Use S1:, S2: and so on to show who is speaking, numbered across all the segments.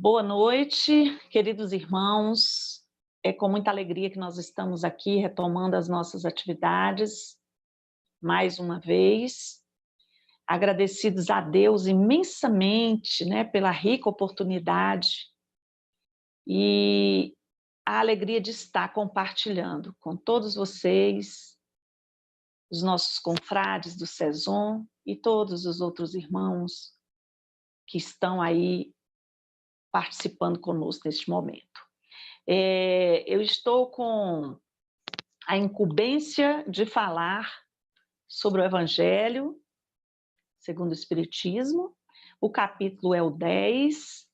S1: Boa noite, queridos irmãos. É com muita alegria que nós estamos aqui retomando as nossas atividades, mais uma vez, agradecidos a Deus imensamente, né, pela rica oportunidade e a alegria de estar compartilhando com todos vocês, os nossos confrades do SESOM e todos os outros irmãos que estão aí participando conosco neste momento. Eu estou com a incumbência de falar sobre o Evangelho segundo o Espiritismo. O capítulo é o 10,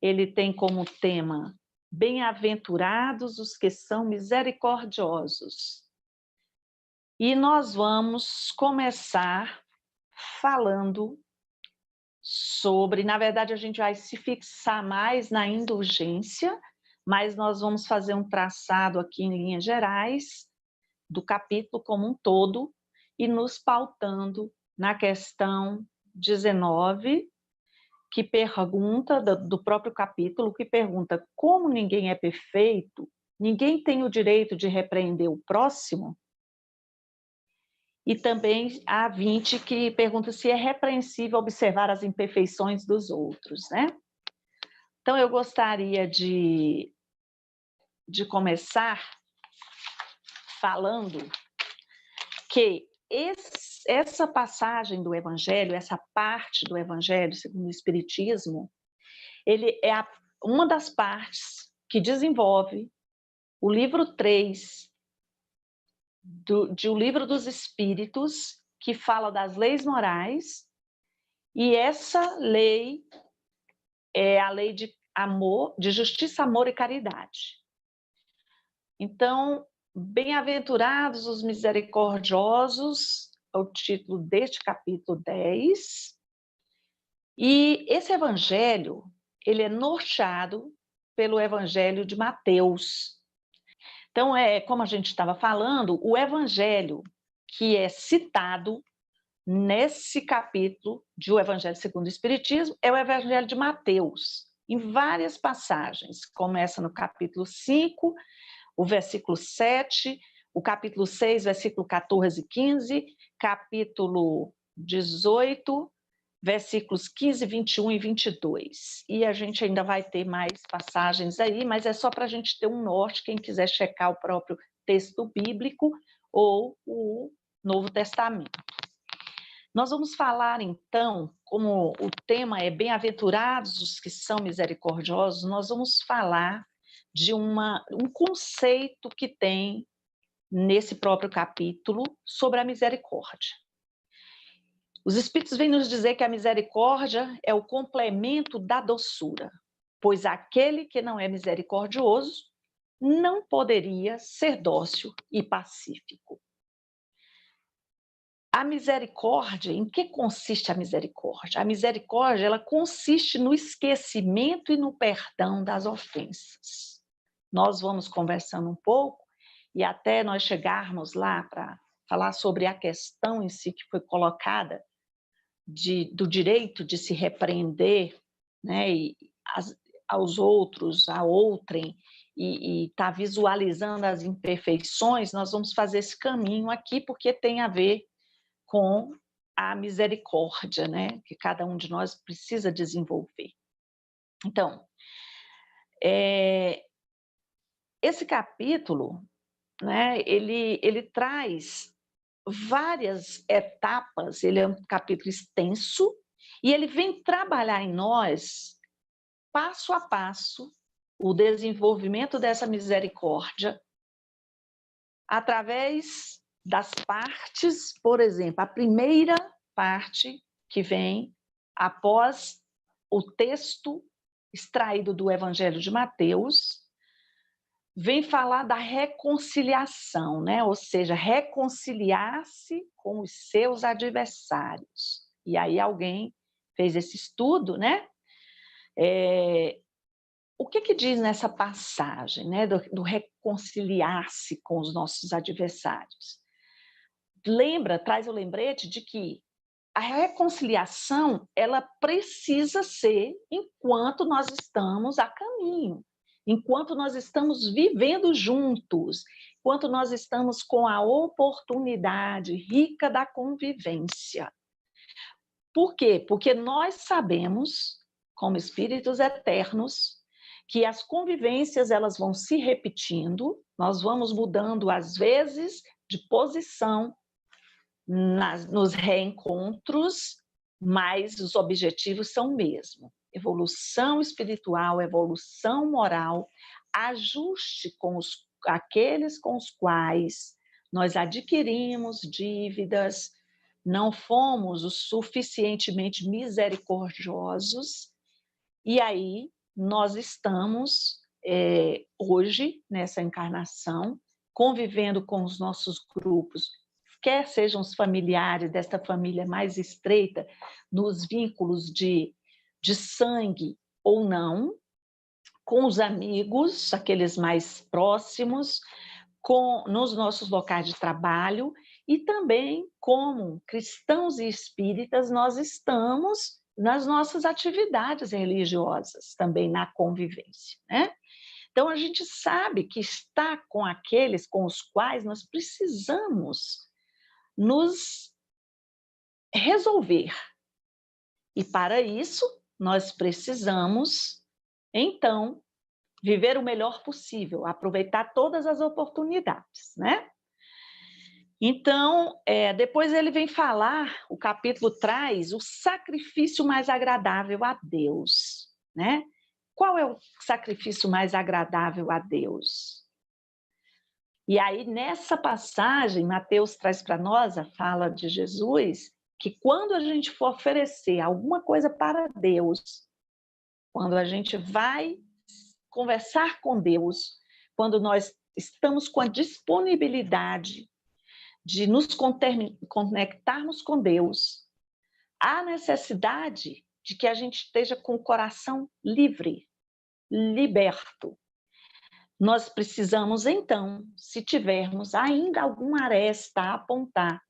S1: ele tem como tema Bem-aventurados os que são misericordiosos. E nós vamos começar falando sobre, na verdade a gente vai se fixar mais na indulgência, mas nós vamos fazer um traçado aqui em linhas gerais do capítulo como um todo e nos pautando na questão 19, que pergunta, do próprio capítulo, que pergunta como ninguém é perfeito, ninguém tem o direito de repreender o próximo, e também a 20, que pergunta se é repreensível observar as imperfeições dos outros, né? Então, eu gostaria de começar falando que essa passagem do Evangelho, essa parte do Evangelho segundo o Espiritismo, ele é uma das partes que desenvolve o livro 3 de O Livro dos Espíritos, que fala das leis morais, e essa lei é a lei de amor, de justiça, amor e caridade. Então, bem-aventurados os misericordiosos, é o título deste capítulo 10, e esse evangelho, ele é norteado pelo evangelho de Mateus. Então, como a gente estava falando, o evangelho que é citado nesse capítulo de O Evangelho segundo o Espiritismo é o Evangelho de Mateus, em várias passagens. Começa no capítulo 5, o versículo 7, o capítulo 6, versículo 14 e 15, capítulo 18, versículos 15, 21 e 22. E a gente ainda vai ter mais passagens aí, mas é só para a gente ter um norte, quem quiser checar o próprio texto bíblico ou o Novo Testamento. Nós vamos falar, então, como o tema é Bem-aventurados os que são misericordiosos, nós vamos falar de um conceito que tem nesse próprio capítulo sobre a misericórdia. Os Espíritos vêm nos dizer que a misericórdia é o complemento da doçura, pois aquele que não é misericordioso não poderia ser dócil e pacífico. A misericórdia, em que consiste a misericórdia? A misericórdia, ela consiste no esquecimento e no perdão das ofensas. Nós vamos conversando um pouco e até nós chegarmos lá para falar sobre a questão em si que foi colocada do direito de se repreender, né, aos outros, a outrem, e estar visualizando as imperfeições, nós vamos fazer esse caminho aqui porque tem a ver com a misericórdia, né, que cada um de nós precisa desenvolver. Então, esse capítulo, né, ele traz várias etapas, ele é um capítulo extenso, e ele vem trabalhar em nós, passo a passo, o desenvolvimento dessa misericórdia, através das partes, por exemplo, a primeira parte que vem após o texto extraído do Evangelho de Mateus, vem falar da reconciliação, né? Ou seja, reconciliar-se com os seus adversários. E aí alguém fez esse estudo, né? O que diz nessa passagem, né? Do reconciliar-se com os nossos adversários? Traz o lembrete de que a reconciliação, ela precisa ser enquanto nós estamos a caminho, enquanto nós estamos vivendo juntos, enquanto nós estamos com a oportunidade rica da convivência. Por quê? Porque nós sabemos, como espíritos eternos, que as convivências elas vão se repetindo, nós vamos mudando às vezes de posição nos reencontros, mas os objetivos são o mesmo: evolução espiritual, evolução moral, ajuste com aqueles com os quais nós adquirimos dívidas, não fomos o suficientemente misericordiosos, e aí nós estamos hoje, nessa encarnação, convivendo com os nossos grupos, quer sejam os familiares desta família mais estreita, nos vínculos de sangue ou não, com os amigos, aqueles mais próximos, nos nossos locais de trabalho, e também como cristãos e espíritas nós estamos nas nossas atividades religiosas, também na convivência, né? Então a gente sabe que está com aqueles com os quais nós precisamos nos resolver. E para isso nós precisamos, então, viver o melhor possível, aproveitar todas as oportunidades, né? Então, depois ele vem falar, o capítulo traz o sacrifício mais agradável a Deus, né? Qual é o sacrifício mais agradável a Deus? E aí, nessa passagem, Mateus traz para nós a fala de Jesus, que quando a gente for oferecer alguma coisa para Deus, quando a gente vai conversar com Deus, quando nós estamos com a disponibilidade de nos conectarmos com Deus, há necessidade de que a gente esteja com o coração livre, liberto. Nós precisamos, então, se tivermos ainda alguma aresta a apontar,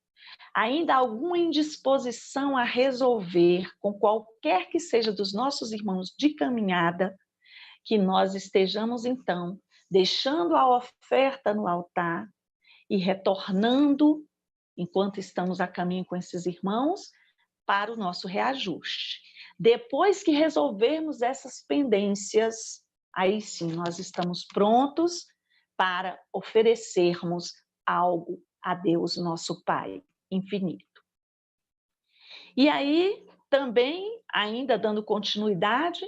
S1: ainda alguma indisposição a resolver com qualquer que seja dos nossos irmãos de caminhada, que nós estejamos, então, deixando a oferta no altar e retornando, enquanto estamos a caminho com esses irmãos, para o nosso reajuste. Depois que resolvermos essas pendências, aí sim nós estamos prontos para oferecermos algo a Deus, nosso Pai infinito. E aí, também, ainda dando continuidade,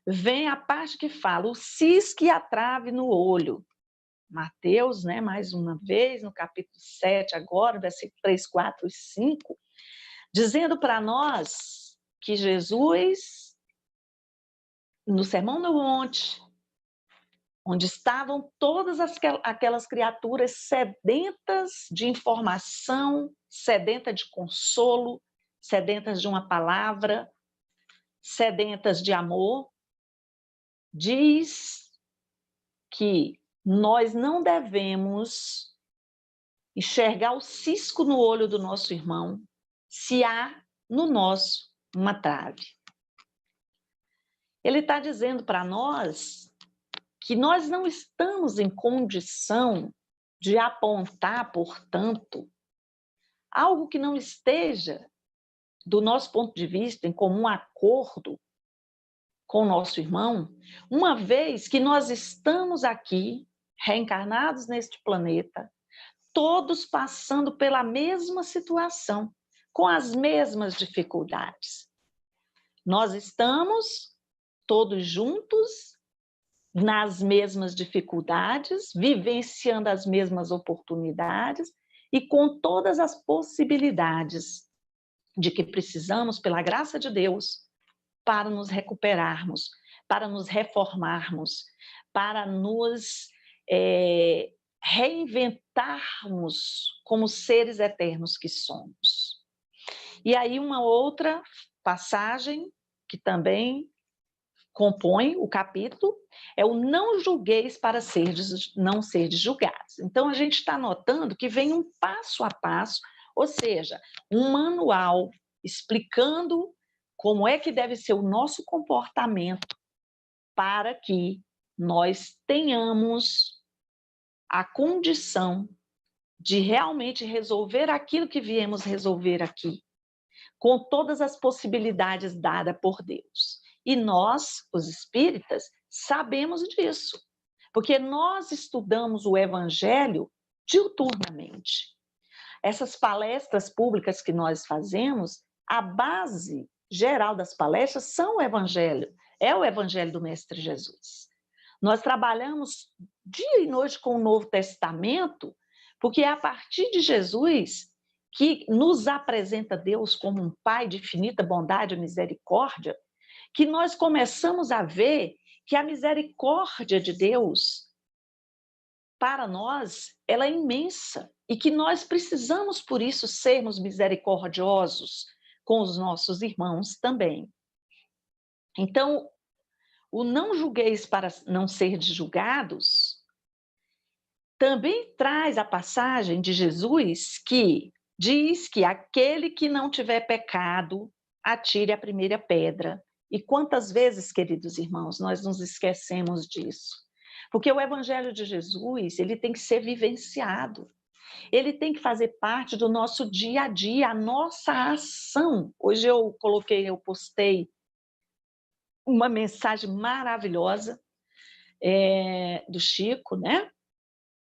S1: vem a parte que fala o cisco e a trave no olho. Mateus, né, mais uma vez, no capítulo 7 agora, versículo 3, 4 e 5, dizendo para nós que Jesus, no Sermão do Monte, onde estavam todas aquelas criaturas sedentas de informação, sedentas de consolo, sedentas de uma palavra, sedentas de amor, diz que nós não devemos enxergar o cisco no olho do nosso irmão se há no nosso uma trave. Ele está dizendo para nós que nós não estamos em condição de apontar, portanto, algo que não esteja, do nosso ponto de vista, em comum acordo com o nosso irmão, uma vez que nós estamos aqui, reencarnados neste planeta, todos passando pela mesma situação, com as mesmas dificuldades. Nós estamos todos juntos, nas mesmas dificuldades, vivenciando as mesmas oportunidades e com todas as possibilidades de que precisamos, pela graça de Deus, para nos recuperarmos, para nos reformarmos, para nos reinventarmos como seres eternos que somos. E aí uma outra passagem que também compõe o capítulo é o não julgueis para não serdes julgados. Então a gente está notando que vem um passo a passo, ou seja, um manual explicando como é que deve ser o nosso comportamento para que nós tenhamos a condição de realmente resolver aquilo que viemos resolver aqui, com todas as possibilidades dadas por Deus. E nós, os espíritas, sabemos disso, porque nós estudamos o Evangelho diuturnamente. Essas palestras públicas que nós fazemos, a base geral das palestras são o Evangelho, é o Evangelho do Mestre Jesus. Nós trabalhamos dia e noite com o Novo Testamento, porque é a partir de Jesus que nos apresenta Deus como um Pai de infinita bondade e misericórdia, que nós começamos a ver que a misericórdia de Deus, para nós, ela é imensa e que nós precisamos, por isso, sermos misericordiosos com os nossos irmãos também. Então, o não julgueis para não ser julgados também traz a passagem de Jesus que diz que aquele que não tiver pecado, atire a primeira pedra. E quantas vezes, queridos irmãos, nós nos esquecemos disso? Porque o Evangelho de Jesus, ele tem que ser vivenciado. Ele tem que fazer parte do nosso dia a dia, a nossa ação. Hoje eu postei uma mensagem maravilhosa do Chico, né?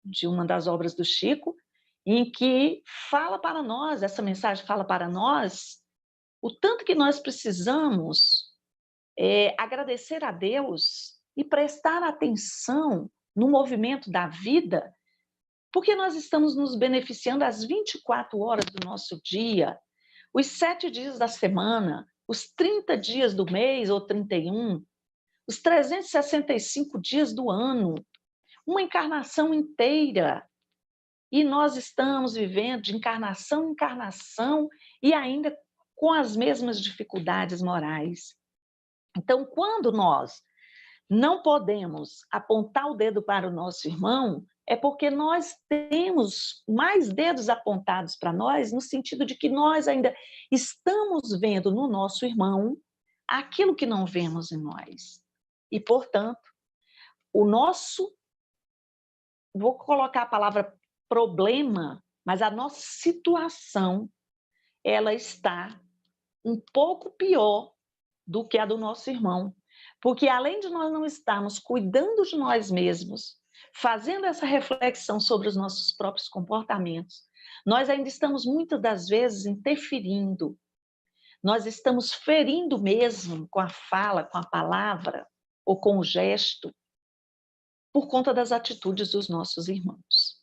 S1: De uma das obras do Chico, em que fala para nós, essa mensagem fala para nós, o tanto que nós precisamos agradecer a Deus e prestar atenção no movimento da vida, porque nós estamos nos beneficiando às 24 horas do nosso dia, os 7 dias da semana, os 30 dias do mês ou 31, os 365 dias do ano, uma encarnação inteira. E nós estamos vivendo de encarnação em encarnação e ainda com as mesmas dificuldades morais. Então, quando nós não podemos apontar o dedo para o nosso irmão, é porque nós temos mais dedos apontados para nós, no sentido de que nós ainda estamos vendo no nosso irmão aquilo que não vemos em nós. E, portanto, o nosso, vou colocar a palavra problema, mas a nossa situação, ela está um pouco pior do que a do nosso irmão. Porque além de nós não estarmos cuidando de nós mesmos, fazendo essa reflexão sobre os nossos próprios comportamentos, nós ainda estamos muitas das vezes interferindo. Nós estamos ferindo mesmo com a fala, com a palavra ou com o gesto, por conta das atitudes dos nossos irmãos.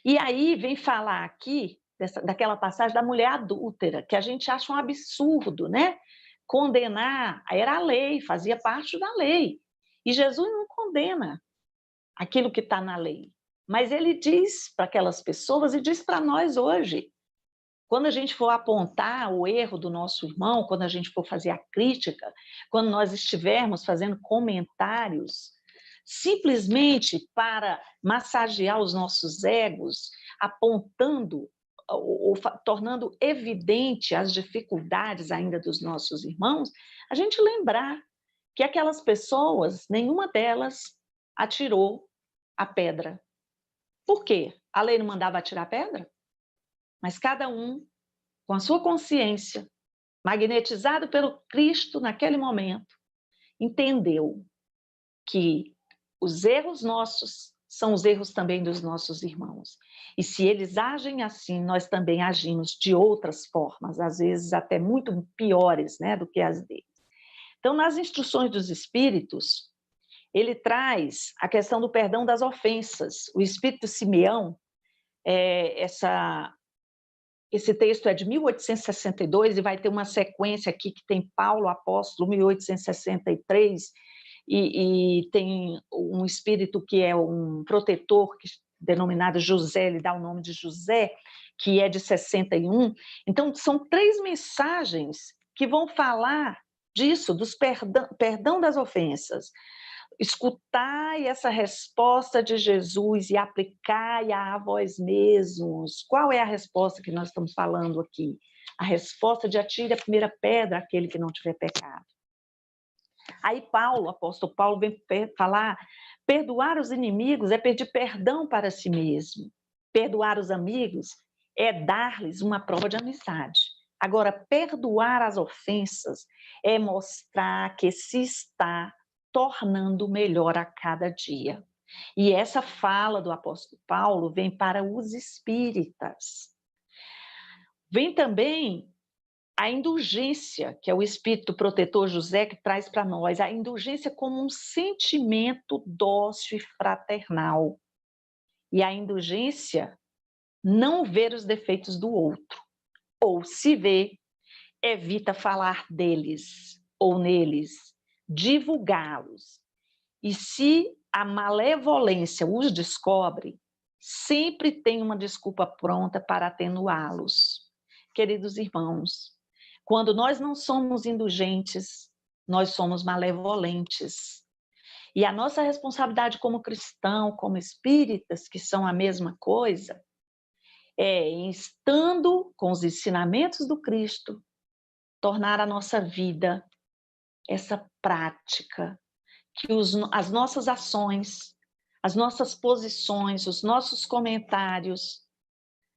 S1: E aí vem falar aqui daquela passagem da mulher adúltera, que a gente acha um absurdo, né? Condenar, era a lei, fazia parte da lei. E Jesus não condena aquilo que está na lei. Mas ele diz para aquelas pessoas e diz para nós hoje. Quando a gente for apontar o erro do nosso irmão, quando a gente for fazer a crítica, quando nós estivermos fazendo comentários, simplesmente para massagear os nossos egos, apontando ou tornando evidente as dificuldades ainda dos nossos irmãos, a gente lembrar que aquelas pessoas, nenhuma delas atirou a pedra. Por quê? A lei não mandava atirar a pedra? Mas cada um, com a sua consciência, magnetizado pelo Cristo naquele momento, entendeu que os erros nossos são os erros também dos nossos irmãos. E se eles agem assim, nós também agimos de outras formas, às vezes até muito piores, né, do que as deles. Então, nas instruções dos Espíritos, ele traz a questão do perdão das ofensas. O Espírito Simeão, esse texto é de 1862 e vai ter uma sequência aqui que tem Paulo Apóstolo, 1863, e tem um espírito que é um protetor, denominado José, ele dá o nome de José, que é de 61. Então, são 3 mensagens que vão falar disso, dos perdão das ofensas. escutai essa resposta de Jesus e aplicai-a a vós mesmos. Qual é a resposta que nós estamos falando aqui? A resposta de atire a primeira pedra aquele que não tiver pecado. Aí Paulo, o apóstolo Paulo, vem falar, perdoar os inimigos é pedir perdão para si mesmo. Perdoar os amigos é dar-lhes uma prova de amizade. Agora, perdoar as ofensas é mostrar que se está tornando melhor a cada dia. E essa fala do apóstolo Paulo vem para os espíritas. Vem também a indulgência, que é o espírito protetor José que traz para nós, a indulgência como um sentimento dócil e fraternal. E a indulgência, não ver os defeitos do outro, ou se vê, evita falar deles ou neles, divulgá-los. E se a malevolência os descobre, sempre tem uma desculpa pronta para atenuá-los. Queridos irmãos, quando nós não somos indulgentes, nós somos malevolentes. E a nossa responsabilidade como cristão, como espíritas, que são a mesma coisa, é, estando com os ensinamentos do Cristo, tornar a nossa vida essa prática, que as nossas ações, as nossas posições, os nossos comentários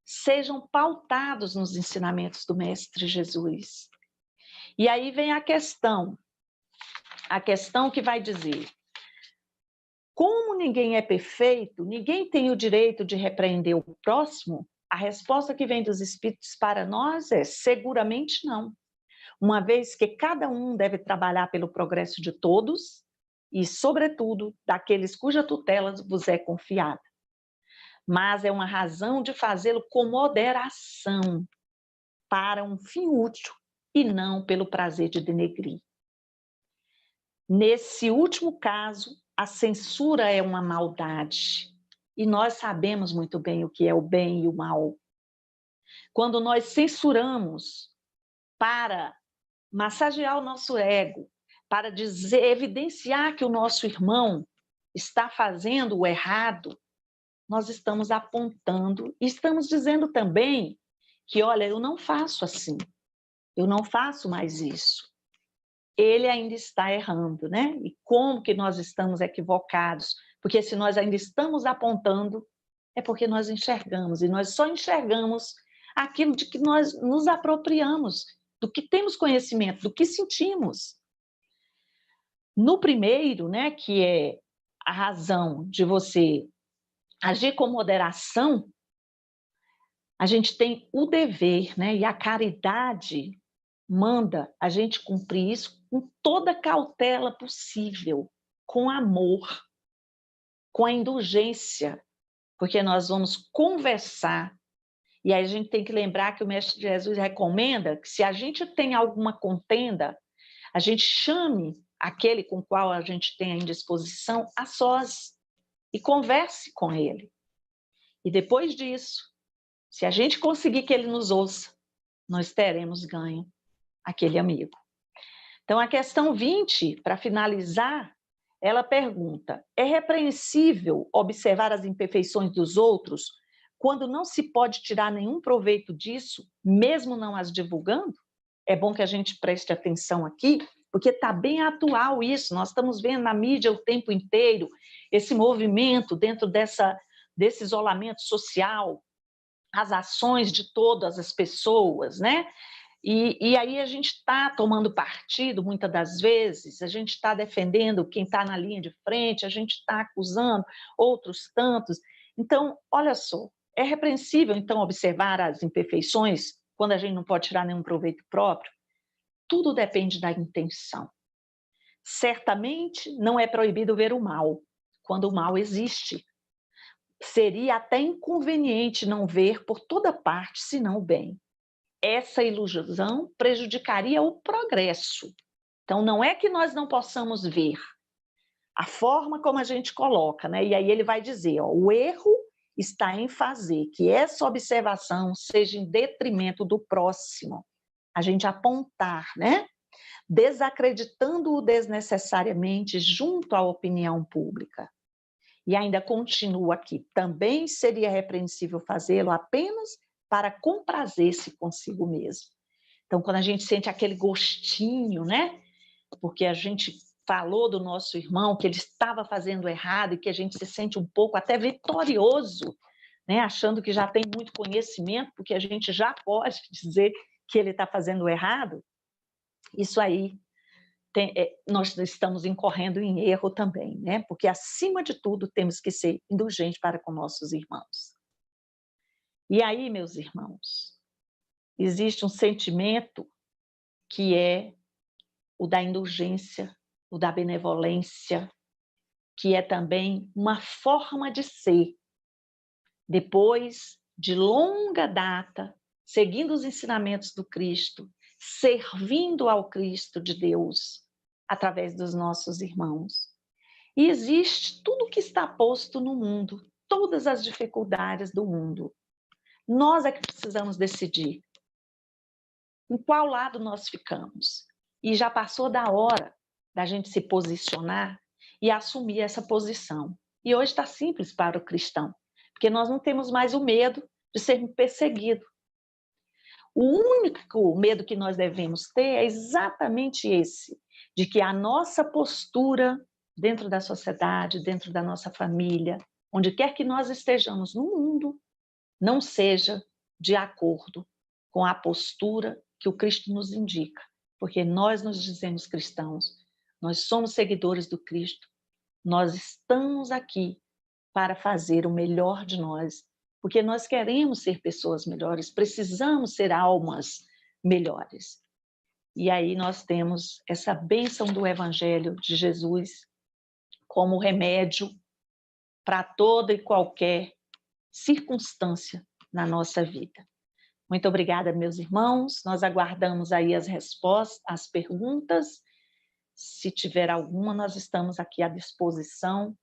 S1: sejam pautados nos ensinamentos do Mestre Jesus. E aí vem a questão que vai dizer, como ninguém é perfeito, ninguém tem o direito de repreender o próximo, a resposta que vem dos Espíritos para nós é seguramente não. Uma vez que cada um deve trabalhar pelo progresso de todos e, sobretudo, daqueles cuja tutela vos é confiada. Mas é uma razão de fazê-lo com moderação, para um fim útil e não pelo prazer de denegrir. Nesse último caso, a censura é uma maldade, e nós sabemos muito bem o que é o bem e o mal. Quando nós censuramos para massagear o nosso ego, para dizer, evidenciar que o nosso irmão está fazendo o errado, nós estamos apontando e estamos dizendo também que, olha, eu não faço assim, eu não faço mais isso. Ele ainda está errando, né? E como que nós estamos equivocados? Porque se nós ainda estamos apontando, é porque nós enxergamos, e nós só enxergamos aquilo de que nós nos apropriamos, do que temos conhecimento, do que sentimos. No primeiro, né, que é a razão de você agir com moderação, a gente tem o dever, né, e a caridade manda a gente cumprir isso com toda a cautela possível, com amor, com a indulgência, porque nós vamos conversar. E aí a gente tem que lembrar que o Mestre Jesus recomenda que se a gente tem alguma contenda, a gente chame aquele com o qual a gente tem a indisposição a sós e converse com ele. E depois disso, se a gente conseguir que ele nos ouça, nós teremos ganho aquele amigo. Então, a questão 20, para finalizar, ela pergunta, é repreensível observar as imperfeições dos outros quando não se pode tirar nenhum proveito disso, mesmo não as divulgando? É bom que a gente preste atenção aqui, porque está bem atual isso, nós estamos vendo na mídia o tempo inteiro esse movimento dentro desse isolamento social, as ações de todas as pessoas, né? E aí a gente está tomando partido, muitas das vezes, a gente está defendendo quem está na linha de frente, a gente está acusando outros tantos. Então, olha só, é repreensível, então, observar as imperfeições quando a gente não pode tirar nenhum proveito próprio? Tudo depende da intenção. Certamente não é proibido ver o mal, quando o mal existe. Seria até inconveniente não ver por toda parte, senão o bem. Essa ilusão prejudicaria o progresso. Então, não é que nós não possamos ver a forma como a gente coloca, né? E aí ele vai dizer, ó, o erro está em fazer que essa observação seja em detrimento do próximo. A gente apontar, né? desacreditando-o desnecessariamente junto à opinião pública. E ainda continua aqui, também seria repreensível fazê-lo apenas para comprazer-se consigo mesmo. Então, quando a gente sente aquele gostinho, né? Porque a gente falou do nosso irmão que ele estava fazendo errado e que a gente se sente um pouco até vitorioso, né? Achando que já tem muito conhecimento, porque a gente já pode dizer que ele está fazendo errado. Isso aí nós estamos incorrendo em erro também, né? Porque, acima de tudo, temos que ser indulgentes para com nossos irmãos. E aí, meus irmãos, existe um sentimento que é o da indulgência, o da benevolência, que é também uma forma de ser. Depois de longa data, seguindo os ensinamentos do Cristo, servindo ao Cristo de Deus, através dos nossos irmãos. E existe tudo que está posto no mundo, todas as dificuldades do mundo. Nós é que precisamos decidir em qual lado nós ficamos. E já passou da hora da gente se posicionar e assumir essa posição. E hoje está simples para o cristão, porque nós não temos mais o medo de ser perseguido. O único medo que nós devemos ter é exatamente esse, de que a nossa postura dentro da sociedade, dentro da nossa família, onde quer que nós estejamos no mundo, não seja de acordo com a postura que o Cristo nos indica, porque nós nos dizemos cristãos, nós somos seguidores do Cristo, nós estamos aqui para fazer o melhor de nós, porque nós queremos ser pessoas melhores, precisamos ser almas melhores. E aí nós temos essa bênção do Evangelho de Jesus como remédio para toda e qualquer circunstância na nossa vida. Muito obrigada, meus irmãos. Nós aguardamos aí as respostas, as perguntas. Se tiver alguma, nós estamos aqui à disposição.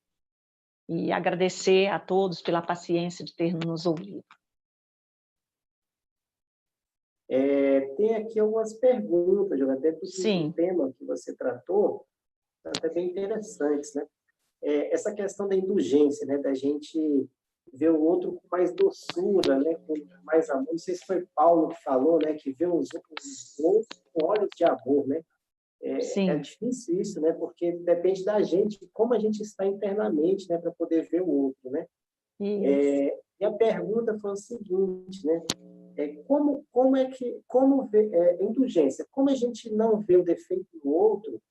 S1: E agradecer a todos pela paciência de ter nos ouvido.
S2: Tem aqui algumas perguntas, até do
S1: Sim.
S2: tema que você tratou, até bem interessantes, né? Essa questão da indulgência, né? Da gente ver o outro com mais doçura, né? Com mais amor. Não sei se foi Paulo que falou, né? Que vê os outros com olhos de amor, né? É difícil isso, né? Porque depende da gente, como a gente está internamente, né? Para poder ver o outro, né? E a pergunta foi o seguinte, né? Como ver indulgência? Como a gente não vê o defeito do outro,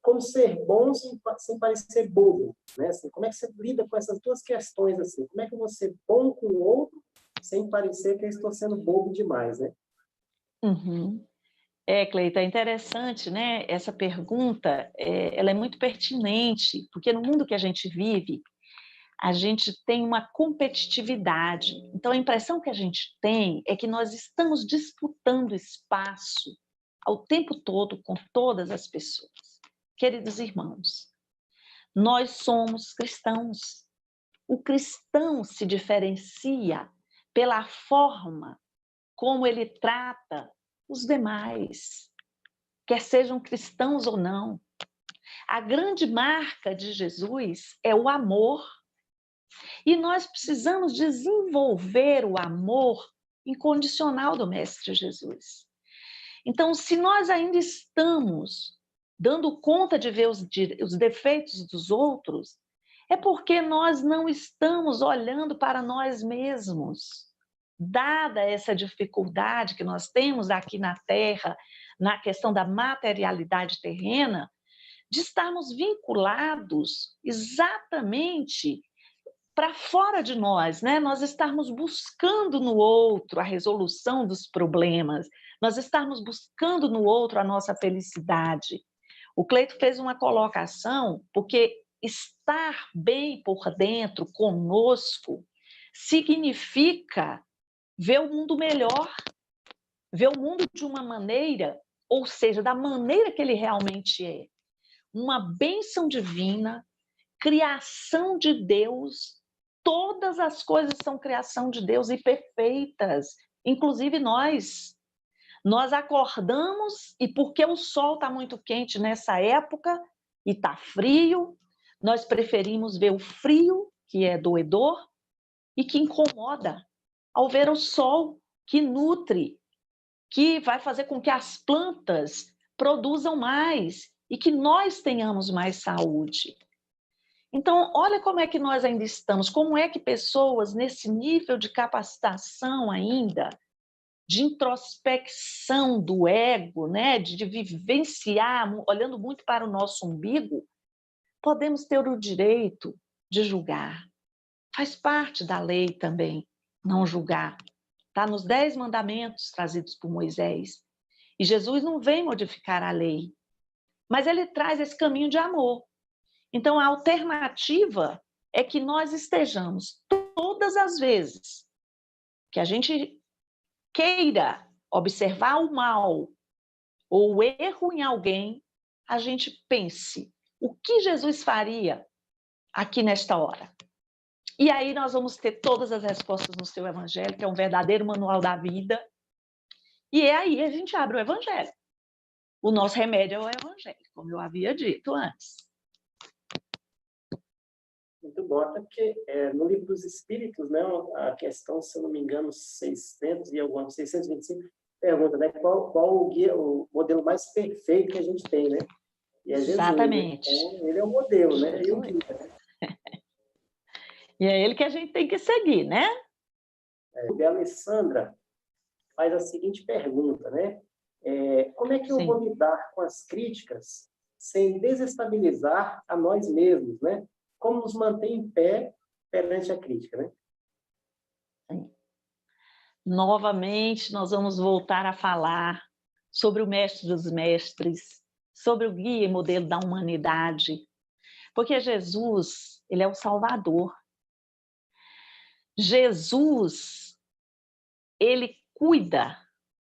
S2: como ser bom sem parecer bobo, né? Assim, como é que você lida com essas duas questões assim? Como é que eu vou ser bom com o outro sem parecer que eu estou sendo bobo demais, né?
S1: Uhum. Cleita, é interessante, né? Essa pergunta, ela é muito pertinente, porque no mundo que a gente vive, a gente tem uma competitividade. Então, a impressão que a gente tem é que nós estamos disputando espaço ao tempo todo com todas as pessoas. Queridos irmãos, nós somos cristãos. O cristão se diferencia pela forma como ele trata os demais, quer sejam cristãos ou não. A grande marca de Jesus é o amor. E nós precisamos desenvolver o amor incondicional do Mestre Jesus. Então, se nós ainda estamos dando conta de ver os defeitos dos outros, é porque nós não estamos olhando para nós mesmos. Dada essa dificuldade que nós temos aqui na Terra, na questão da materialidade terrena, de estarmos vinculados exatamente para fora de nós, né? Nós estarmos buscando no outro a resolução dos problemas, nós estarmos buscando no outro a nossa felicidade. O Cleito fez uma colocação, porque estar bem por dentro conosco significa ver o mundo melhor, ver o mundo de uma maneira, ou seja, da maneira que ele realmente é. Uma bênção divina, criação de Deus, todas as coisas são criação de Deus e perfeitas, inclusive nós. Nós acordamos e porque o sol está muito quente nessa época e está frio, nós preferimos ver o frio, que é doedor e que incomoda, ao ver o sol que nutre, que vai fazer com que as plantas produzam mais e que nós tenhamos mais saúde. Então, olha como é que nós ainda estamos, como é que pessoas nesse nível de capacitação ainda, de introspecção do ego, né, de vivenciar, olhando muito para o nosso umbigo, podemos ter o direito de julgar. Faz parte da lei também, não julgar. Está nos 10 mandamentos trazidos por Moisés. E Jesus não vem modificar a lei, mas ele traz esse caminho de amor. Então, a alternativa é que nós estejamos, todas as vezes que a gente queira observar o mal ou o erro em alguém, a gente pense, o que Jesus faria aqui nesta hora? E aí nós vamos ter todas as respostas no seu Evangelho, que é um verdadeiro manual da vida. E aí a gente abre o Evangelho. O nosso remédio é o Evangelho, como eu havia dito antes.
S2: Muito bom, até porque no Livro dos Espíritos, né, a questão, se eu não me engano, 625, pergunta, né, qual o guia, o modelo mais perfeito que a gente tem, né? E é Jesus,
S1: Exatamente.
S2: né? Então, ele é o modelo, né? E o guia, né?
S1: E é ele que a gente tem que seguir, né?
S2: A Alessandra faz a seguinte pergunta, né? Como é que eu vou lidar com as críticas sem desestabilizar a nós mesmos, né? Como nos manter em pé perante a crítica, né?
S1: Novamente, nós vamos voltar a falar sobre o mestre dos mestres, sobre o guia e modelo da humanidade, porque Jesus, ele é o Salvador. Jesus, ele cuida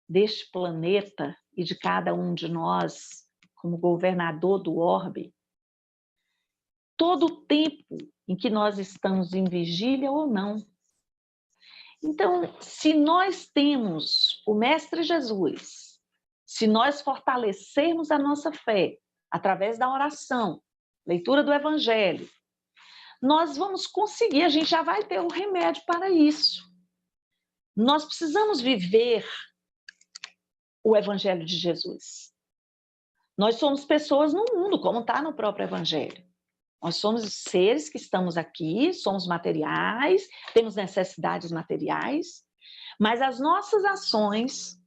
S1: deste planeta e de cada um de nós como governador do orbe, todo o tempo em que nós estamos em vigília ou não. Então, se nós temos o Mestre Jesus, se nós fortalecermos a nossa fé através da oração, leitura do Evangelho, nós vamos conseguir, a gente já vai ter o remédio para isso. Nós precisamos viver o Evangelho de Jesus. Nós somos pessoas no mundo, como está no próprio Evangelho. Nós somos seres que estamos aqui, somos materiais, temos necessidades materiais, mas as nossas ações,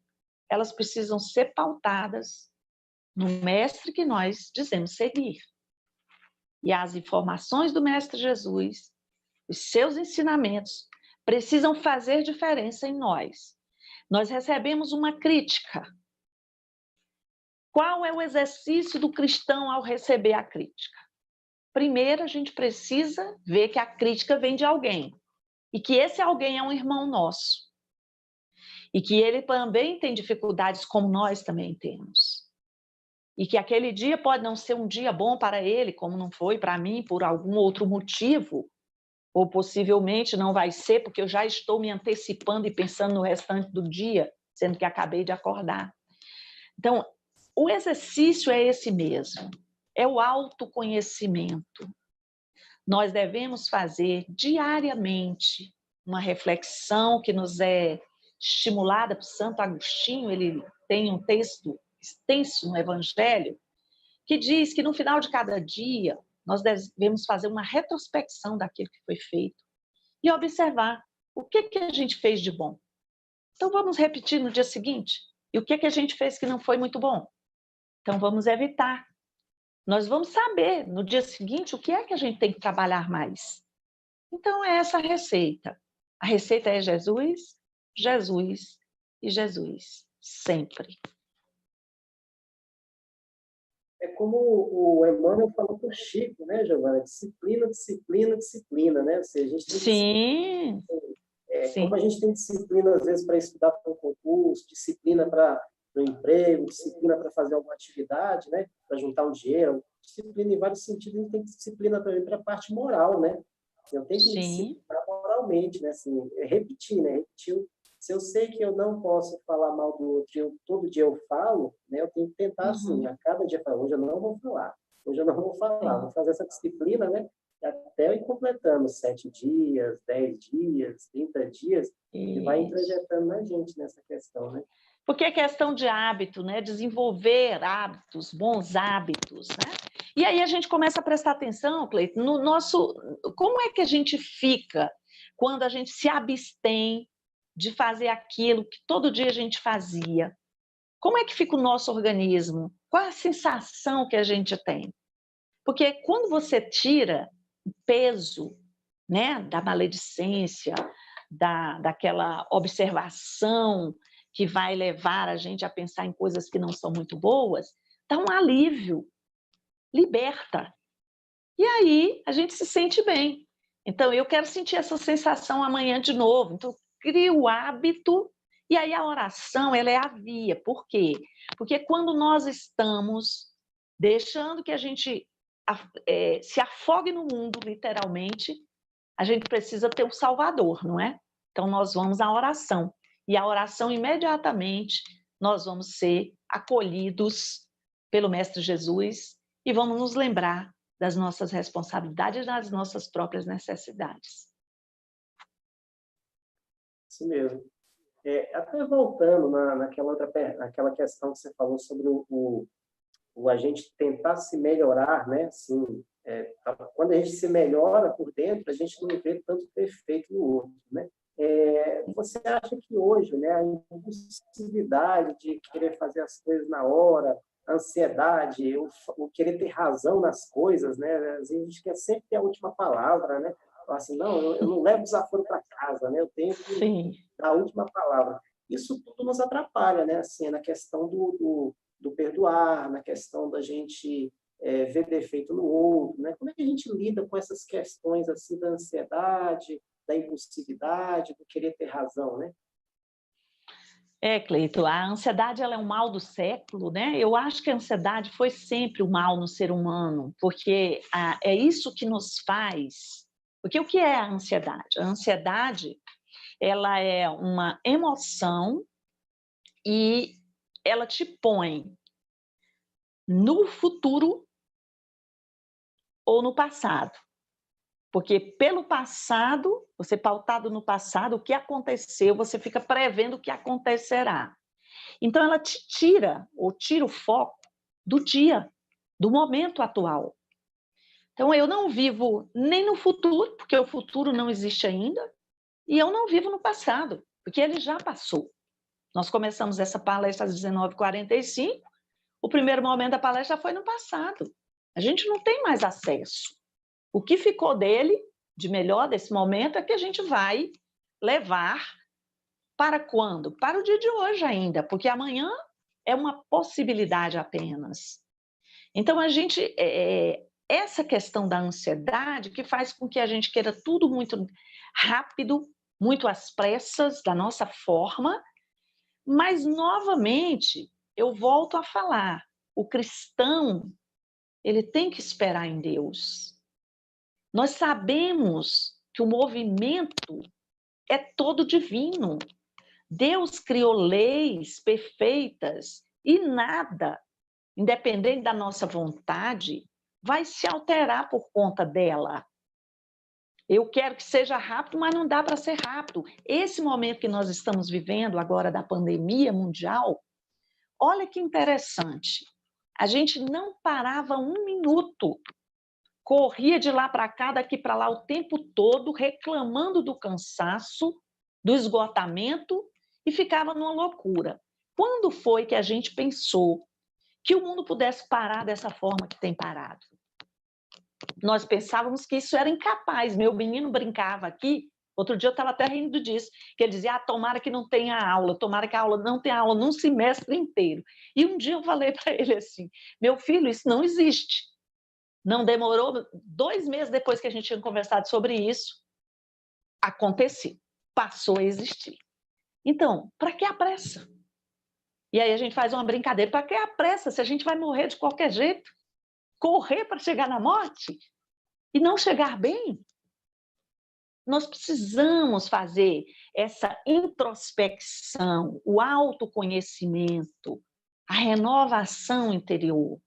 S1: elas precisam ser pautadas no mestre que nós dizemos seguir. E as informações do Mestre Jesus, os seus ensinamentos, precisam fazer diferença em nós. Nós recebemos uma crítica. Qual é o exercício do cristão ao receber a crítica? Primeiro, a gente precisa ver que a crítica vem de alguém e que esse alguém é um irmão nosso e que ele também tem dificuldades como nós também temos e que aquele dia pode não ser um dia bom para ele, como não foi para mim por algum outro motivo, ou possivelmente não vai ser porque eu já estou me antecipando e pensando no restante do dia, sendo que acabei de acordar. Então, o exercício é esse mesmo, é o autoconhecimento. Nós devemos fazer diariamente uma reflexão que nos é estimulada por Santo Agostinho. Ele tem um texto extenso no Evangelho que diz que no final de cada dia nós devemos fazer uma retrospecção daquilo que foi feito e observar o que a gente fez de bom. Então vamos repetir no dia seguinte. E o que a gente fez que não foi muito bom? Então vamos evitar. Nós vamos saber no dia seguinte o que é que a gente tem que trabalhar mais. Então é essa a receita. A receita é Jesus, Jesus e Jesus, sempre.
S2: É como o Emmanuel falou para o Chico, né, Giovana? Disciplina, disciplina, disciplina, né? Ou seja, a gente tem
S1: Sim.
S2: Como a gente tem disciplina, às vezes, para estudar para um concurso, disciplina para o emprego, disciplina para fazer alguma atividade, né? Para juntar um dinheiro, disciplina em vários sentidos, a gente tem disciplina também para a parte moral, né? Eu tenho que me disciplinar moralmente, né? Assim, repetir, né? Repetir Se eu sei que eu não posso falar mal do outro, todo dia eu falo, né, eu tenho que tentar, assim,
S1: Uhum.
S2: a cada dia, falar, hoje eu não vou falar, hoje eu não vou falar,
S1: Sim.
S2: vou fazer essa disciplina, né, até eu ir completando 7 dias, 10 dias, 30 dias, e vai
S1: Isso.
S2: introjetando na gente nessa questão, né?
S1: Porque é questão de hábito, né? Desenvolver hábitos, bons hábitos, né? E aí a gente começa a prestar atenção, Cleiton, no nosso. Como é que a gente fica quando a gente se abstém de fazer aquilo que todo dia a gente fazia? Como é que fica o nosso organismo? Qual é a sensação que a gente tem? Porque quando você tira o peso, né, da maledicência, daquela observação que vai levar a gente a pensar em coisas que não são muito boas, dá um alívio, liberta. E aí a gente se sente bem. Então, eu quero sentir essa sensação amanhã de novo. Então, crio o hábito e aí a oração, ela é a via. Por quê? Porque quando nós estamos deixando que a gente se afogue no mundo, literalmente, a gente precisa ter um salvador, não é? Então, nós vamos à oração. E a oração, imediatamente, nós vamos ser acolhidos pelo Mestre Jesus e vamos nos lembrar das nossas responsabilidades e das nossas próprias necessidades.
S2: Isso mesmo. Até voltando naquela questão que você falou sobre o a gente tentar se melhorar, né? Assim, quando a gente se melhora por dentro, a gente não vê tanto defeito no outro, né? Você acha que hoje, né, a impulsividade de querer fazer as coisas na hora, a ansiedade, o querer ter razão nas coisas, né? Às vezes a gente quer sempre ter a última palavra, né? Falar assim, não, eu não levo desaforo para casa, né? Eu tenho que
S1: Sim.
S2: dar a última palavra. Isso tudo nos atrapalha, né? Assim, na questão do perdoar, na questão da gente ver defeito no outro, né? Como é que a gente lida com essas questões assim da ansiedade, da impulsividade, do querer ter razão, né?
S1: Cleito, a ansiedade ela é um mal do século, né? Eu acho que a ansiedade foi sempre o mal no ser humano, porque é isso que nos faz. Porque o que é a ansiedade? A ansiedade ela é uma emoção e ela te põe no futuro ou no passado. Porque pelo passado, você pautado no passado, o que aconteceu, você fica prevendo o que acontecerá. Então ela te tira, ou tira o foco do dia, do momento atual. Então eu não vivo nem no futuro, porque o futuro não existe ainda, e eu não vivo no passado, porque ele já passou. Nós começamos essa palestra às 19h45, o primeiro momento da palestra foi no passado. A gente não tem mais acesso. O que ficou dele, de melhor desse momento, é que a gente vai levar para quando? Para o dia de hoje ainda, porque amanhã é uma possibilidade apenas. Então, essa questão da ansiedade que faz com que a gente queira tudo muito rápido, muito às pressas, da nossa forma, mas, novamente, eu volto a falar, o cristão, ele tem que esperar em Deus. Nós sabemos que o movimento é todo divino. Deus criou leis perfeitas e nada, independente da nossa vontade, vai se alterar por conta dela. Eu quero que seja rápido, mas não dá para ser rápido. Esse momento que nós estamos vivendo agora da pandemia mundial, olha que interessante. A gente não parava um minuto, corria de lá para cá, daqui para lá o tempo todo, reclamando do cansaço, do esgotamento e ficava numa loucura. Quando foi que a gente pensou que o mundo pudesse parar dessa forma que tem parado? Nós pensávamos que isso era incapaz. Meu menino brincava aqui, outro dia eu estava até rindo disso, que ele dizia, tomara que não tenha aula, tomara que a aula não tenha aula num semestre inteiro. E um dia eu falei para ele assim, meu filho, isso não existe. Não demorou 2 meses depois que a gente tinha conversado sobre isso, aconteceu, passou a existir. Então, para que a pressa? E aí a gente faz uma brincadeira, para que a pressa se a gente vai morrer de qualquer jeito? Correr para chegar na morte e não chegar bem? nós precisamos fazer essa introspecção, o autoconhecimento, a renovação interior.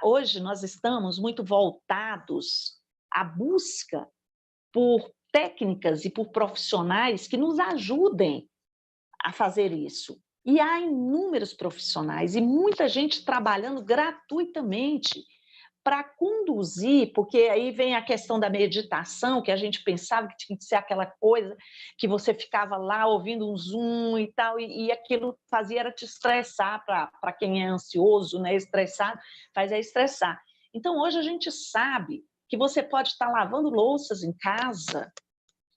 S1: Hoje nós estamos muito voltados à busca por técnicas e por profissionais que nos ajudem a fazer isso. E há inúmeros profissionais e muita gente trabalhando gratuitamente para conduzir, porque aí vem a questão da meditação, que a gente pensava que tinha que ser aquela coisa que você ficava lá ouvindo um zoom e tal, e aquilo fazia era te estressar, para quem é ansioso, né, estressado, faz estressar. Então, hoje a gente sabe que você pode estar lavando louças em casa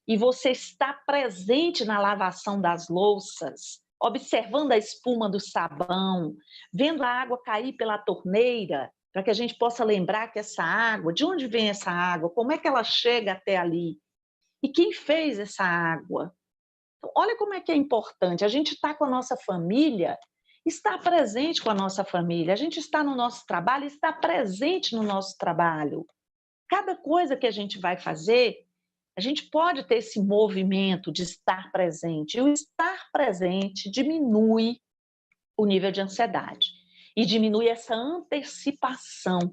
S1: e você está presente na lavação das louças, observando a espuma do sabão, vendo a água cair pela torneira, para que a gente possa lembrar que essa água, de onde vem essa água, como é que ela chega até ali, e quem fez essa água. Então, olha como é que é importante, a gente está com a nossa família, está presente com a nossa família, a gente está no nosso trabalho, está presente no nosso trabalho. Cada coisa que a gente vai fazer, a gente pode ter esse movimento de estar presente, e o estar presente diminui o nível de ansiedade e diminui essa antecipação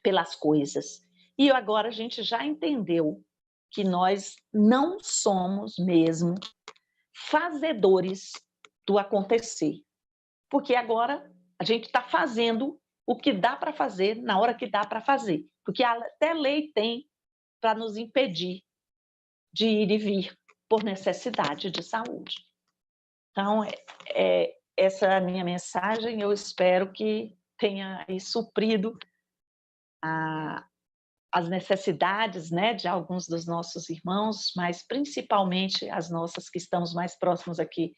S1: pelas coisas. E agora a gente já entendeu que nós não somos mesmo fazedores do acontecer, porque agora a gente está fazendo o que dá para fazer na hora que dá para fazer, porque até lei tem para nos impedir de ir e vir por necessidade de saúde. Então, essa é a minha mensagem, eu espero que tenha aí suprido as necessidades, né, de alguns dos nossos irmãos, mas principalmente as nossas que estamos mais próximos aqui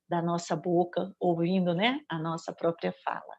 S1: da nossa boca, ouvindo, né, a nossa própria fala.